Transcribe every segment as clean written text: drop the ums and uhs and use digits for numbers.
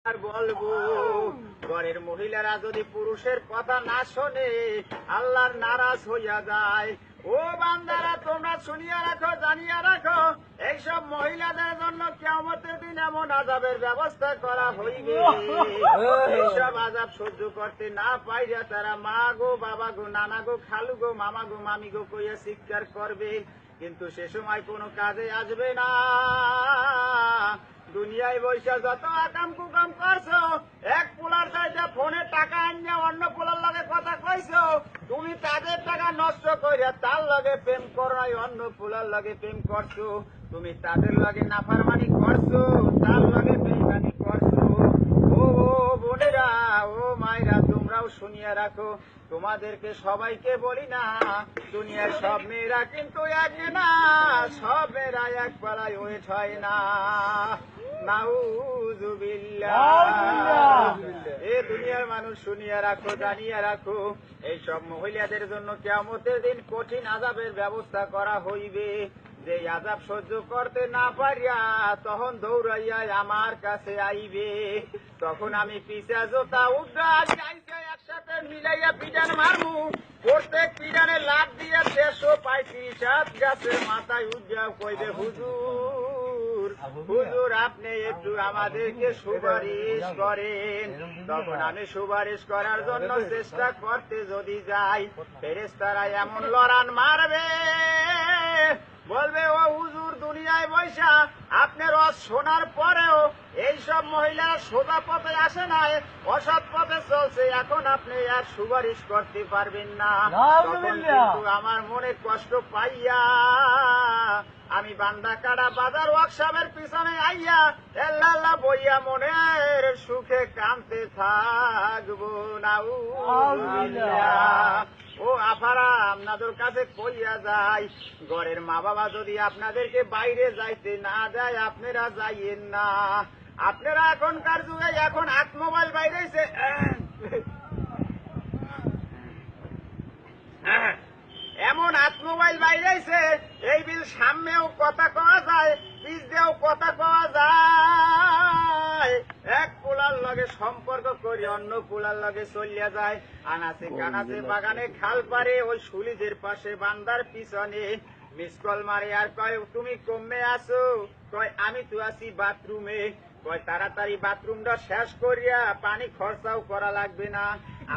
আর বলবো, ঘরের মহিলারা যদি পুরুষের কথা না শোনে আল্লাহর নারাজ হইয়া যায়। ও বান্দারা, তোমরা শুনিয়া রাখো, জানিয়া রাখো, এইসব মহিলাদের জন্য কিয়ামতের দিন এমন আযাবের ব্যবস্থা করা হইবে, এইসব আযাব সহ্য করতে না পাইরা তারা মা গো, বাবা গো, নানা গো, খালু গো, মামা গো, মামি গো কইয়া চিৎকার করবে, কিন্তু সে সময় কোনো কাজে আসবে না। দুনিয়ায় বৈশা যত আকাম কুকাম করছো, এক পোলার চাইতে ফোনে টাকা আনিয়া অন্য পোলার লগে কথা কইছো, তুমি তাদের টাকা নষ্ট করিয়া তার লগে প্রেম করো নাই, অন্য পোলার লগে প্রেম করছো, তুমি তাদের লগে নাফরমানি করছো, তার লগে বেঈমানি করছো। ও বোনেরা, ও মায়েরা, তোমরাও শুনিয়া রাখো, তোমাদেরকে সবাইকে বলি না, দুনিয়ার সব মেয়েরা কিন্তু এক না, সব মেয়েরা এক পাড়ায় ওয়েট হয় না। এ দুনিয়ার মানুষ শুনিয়া রাখো, জানিয়া রাখো, এইসব মহিলাদের জন্য কিয়ামতের দিন কঠিন আযাবের ব্যবস্থা করা হইবে। যে আযাব সহ্য করতে না পারিয়া তখন দৌড়াইয়া আমার কাছে আইবে, তখন আমি পিছা জোতা উদ্রা একসাথে মিলাইয়া পিটান মারমু, প্রত্যেক পিটানে লাভ দিয়ে 135 গাছের মাথায় উদ্রা কইবে, হুজুর হুজুর আপনি একটু আমাদেরকে সুপারিশ করেন। তখন আমি সুপারিশ করার জন্য চেষ্টা করতে যদি যাই, ফেরেশতারা এমন লড়ান মারবে, বলবে ও হুজুর দুনিয়ায় বৈশা আপনার রস শোনার পরেও এইসব মহিলারা সোজা পথে আসে নাই, অসৎ পথে চলছে, এখন আপনি আর সুপারিশ করতে পারবেন না। তখন কিন্তু আমার মনে কষ্ট পাইয়া আমি বান্দা কাটা বাজার ওয়ার্কশপের পিছনে আইয়া আল্লাহ আল্লাহ বইয়া মনের সুখে কাঁদতে থাকবো না। ও আফারা, আপনাদের কাছে কইয়া যায়, ঘরের মা বাবা যদি আপনাদেরকে বাইরে যাইতে না যায়, আপনারা যাইয়েন না। আপনারা এখনকার যুগে এখন হাত মোবাইল বাইরেছে, এমন হাত মোবাইল বাইরেছে, এই বিল সামনেও কথা কওয়া যায়, পিছ দিয়েও কথা কওয়া যায়, এক পোলার লগে সম্পর্ক করে অন্য পোলার লগে চলিয়া যায়, আনাচে কানাচে বাগানে খাল পারে ওই সুলিজের পাশে বান্দার পিছনে মিস কল মারে আর কয় তুমি কমে আসো, কয় আমি তো আছি বাথরুমে, কয় তাড়াতাড়ি বাথরুমটা শেষ করিয়া পানি খরচাও করা লাগবে না,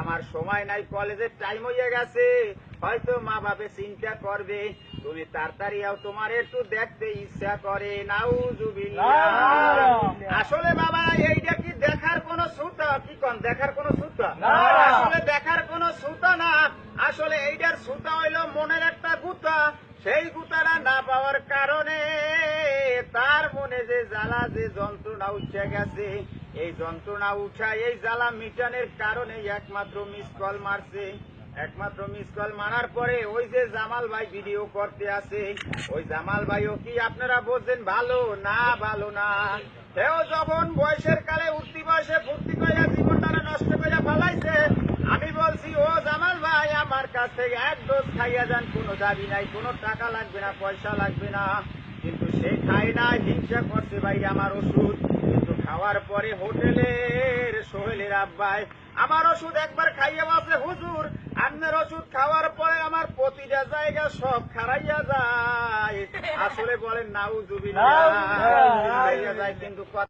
আমার সময় নাই, কলেজের টাইম হইয়া গেছে, হয়তো মা বাবা চিন্তা করবে, তুমি তাড়াতাড়ি আও, তোমার একটু দেখতে ইচ্ছা করে। নাউজুবিল্লাহ। আসলে বাবা এইটা কি দেখার কোন সুতা? কি কোন দেখার কোন সুতা? আসলে দেখার কোন সুতা না, আসলে এইটার সুতা হইল মনের একটা গুতা, সেই গুতাটা না পাওয়ার কারণে তার মনে যে জ্বালা, যে যন্ত্রণা উঠে গেছে, এই যন্ত্রণা উঠা, এই জ্বালা মিটানের কারণে একমাত্র মিস কল মারছে। একমাত্র মিস কল মারার পরে ওই যে জামাল ভাই ভিডিও করতে আছে, ওই জামাল ভাইও কি আপনারা বলছেন ভালো না? ভালো না। সেও যখন বয়সের কালে উঠতি বয়সে ফুর্তি করিয়া জীবনটা নষ্ট করিয়া ফেলাইছে, আমি বলছি ও জামাল ভাই আমার কাছ থেকে এক ডোজ খাইয়া যান, কোনো দাবি নাই, কোনো টাকা লাগবে না, পয়সা লাগবে না, কিন্তু সে খায় না, হিংসা করছে ভাই আমার ওষুধ, কিন্তু খাওয়ার পরে হোটেলের সোহেলের আব্বাই আমার ওষুধ একবার খাইয়ে বসে, হুজুর আপনার ওষুধ খাওয়ার পরে আমার প্রতিটা জায়গা সব খারাইয়া যায়। আসলে বলেন নাউজুবিল্লাহ, খারাইয়া যায়, কিন্তু